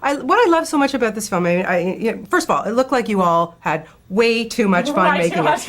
what I love so much about this film, first of all, it looked like you all had way too much fun making it.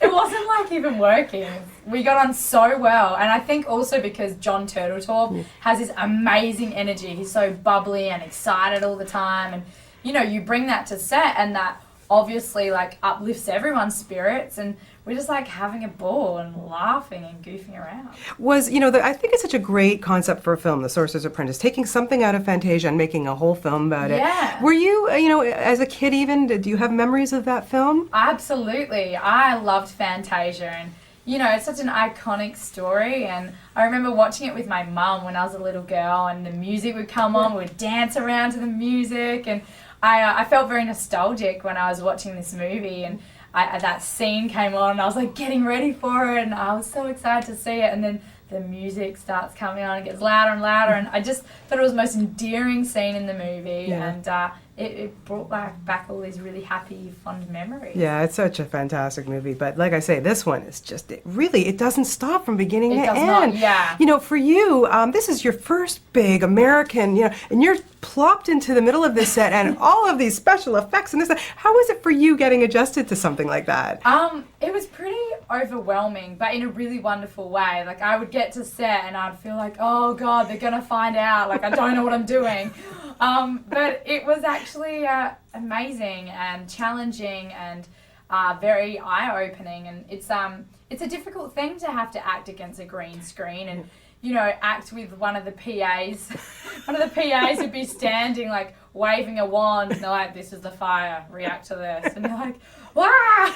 It wasn't like even working. We got on so well, and I think also because John Turteltaub has this amazing energy. He's so bubbly and excited all the time, and you bring that to set, and that obviously like uplifts everyone's spirits, and we're just like having a ball and laughing and goofing around. I think it's such a great concept for a film, The Sorcerer's Apprentice, taking something out of Fantasia and making a whole film about it. Yeah. Were you, as a kid even, do you have memories of that film? Absolutely. I loved Fantasia, and it's such an iconic story, and I remember watching it with my mum when I was a little girl, and the music would come on, we would dance around to the music, and I felt very nostalgic when I was watching this movie, and that scene came on, and I was like getting ready for it, and I was so excited to see it, and then the music starts coming on, it gets louder and louder, and I just thought it was the most endearing scene in the movie, and it brought back all these really happy, fond memories. Yeah, it's such a fantastic movie, but like I say, this one is just, it doesn't stop from beginning to end. It does not, yeah. For you, this is your first big American, and you're plopped into the middle of this set and all of these special effects and this. How was it for you getting adjusted to something like that? It was pretty overwhelming, but in a really wonderful way. Like, I would get to set and I'd feel like, oh God, they're gonna find out. Like, I don't know what I'm doing. But it was actually amazing and challenging and very eye-opening. And it's a difficult thing to have to act against a green screen and act with one of the PAs. One of the PAs would be standing, like, waving a wand, and they're like, this is the fire, react to this. And you're like, wow!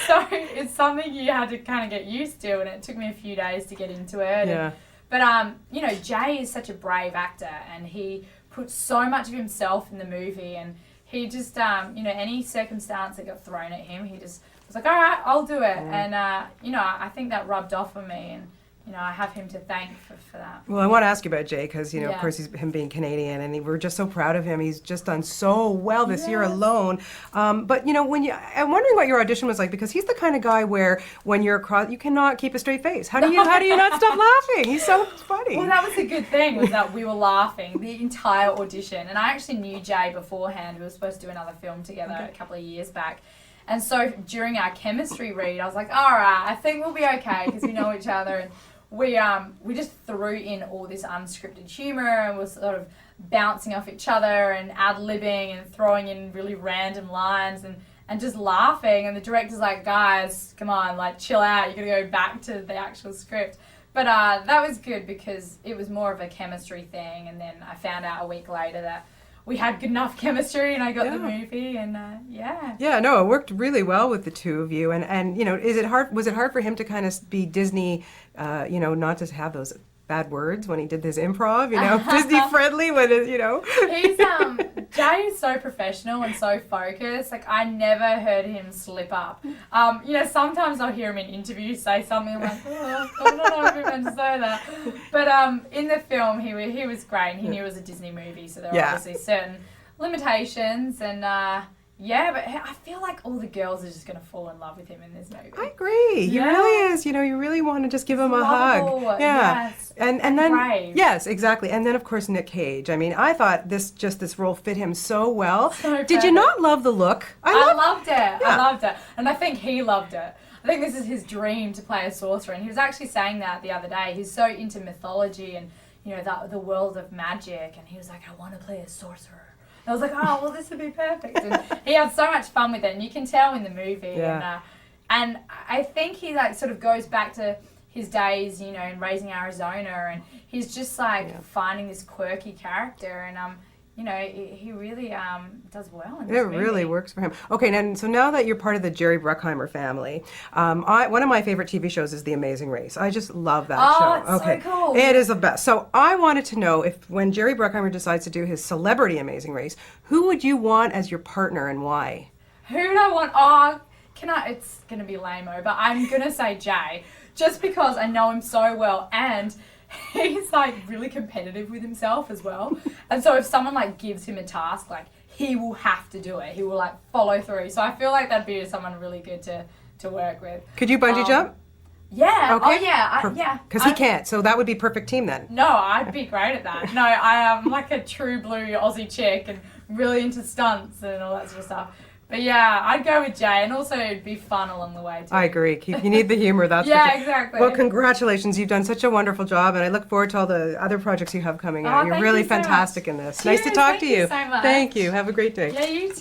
So it's something you had to kind of get used to, and it took me a few days to get into it. Yeah. But, Jay is such a brave actor, and he put so much of himself in the movie, and he just, any circumstance that got thrown at him, he just was like, all right, I'll do it. And, I think that rubbed off on me, and I have him to thank for that. Well, I want to ask you about Jay because, of course, him being Canadian, and we're just so proud of him. He's just done so well this year alone. But, I'm wondering what your audition was like, because he's the kind of guy where when you're across, you cannot keep a straight face. How do you not stop laughing? He's so funny. Well, that was the good thing, was that we were laughing the entire audition. And I actually knew Jay beforehand. We were supposed to do another film together a couple of years back. And so during our chemistry read, I was like, all right, I think we'll be okay because we know each other. And we just threw in all this unscripted humour and was sort of bouncing off each other and ad-libbing and throwing in really random lines and just laughing. And the director's like, guys, come on, like, chill out. You're going to go back to the actual script. But that was good because it was more of a chemistry thing. And then I found out a week later that we had good enough chemistry, and I got the movie, and Yeah, no, it worked really well with the two of you, and is it hard? Was it hard for him to kind of be Disney, not to have those bad words when he did his improv, Disney friendly when He's Jay is so professional and so focused. Like, I never heard him slip up. Sometimes I'll hear him in interviews say something, I'm like, oh, I don't know if I'm meant to say that. But in the film, he was great. He knew it was a Disney movie, so there were obviously certain limitations, and but I feel like all the girls are just going to fall in love with him in this movie. I agree. He really is. You really want to just give him a hug. Yeah. Yes. And then brave. Yes, exactly. And then of course Nick Cage. I mean, I thought this role fit him so well. So Did you not love the look? I loved it. Yeah. I loved it. And I think he loved it. I think this is his dream to play a sorcerer, and he was actually saying that the other day. He's so into mythology and the world of magic, and he was like, I want to play a sorcerer. I was like, oh, well, this would be perfect. And he had so much fun with it, and you can tell in the movie. Yeah. And I think he sort of goes back to his days, in Raising Arizona, and he's just finding this quirky character, and he really does well in this movie. It really works for him. Okay, and so now that you're part of the Jerry Bruckheimer family, one of my favorite TV shows is The Amazing Race. I just love that show. Oh, it's so cool. It is the best. So I wanted to know if when Jerry Bruckheimer decides to do his celebrity Amazing Race, who would you want as your partner and why? Who would I want? Oh, it's going to be lame-o, but I'm going to say Jay, just because I know him so well, and he's really competitive with himself as well. And so if someone gives him a task, he will have to do it. He will follow through. So I feel like that'd be someone really good to work with. Could you bungee jump? Yeah. Okay. Oh, yeah. Yeah. Because he can't, so that would be perfect team then. No, I'd be great at that. No, I am like a true blue Aussie chick and really into stunts and all that sort of stuff. But yeah, I'd go with Jay, and also it'd be fun along the way too. I agree. You need the humor, that's yeah, for sure. exactly. Well, congratulations. You've done such a wonderful job, and I look forward to all the other projects you have coming out. You're thank really you so fantastic much. in this. Cheers, nice to talk thank to you you. so much. Thank you. Have a great day. Yeah, you too.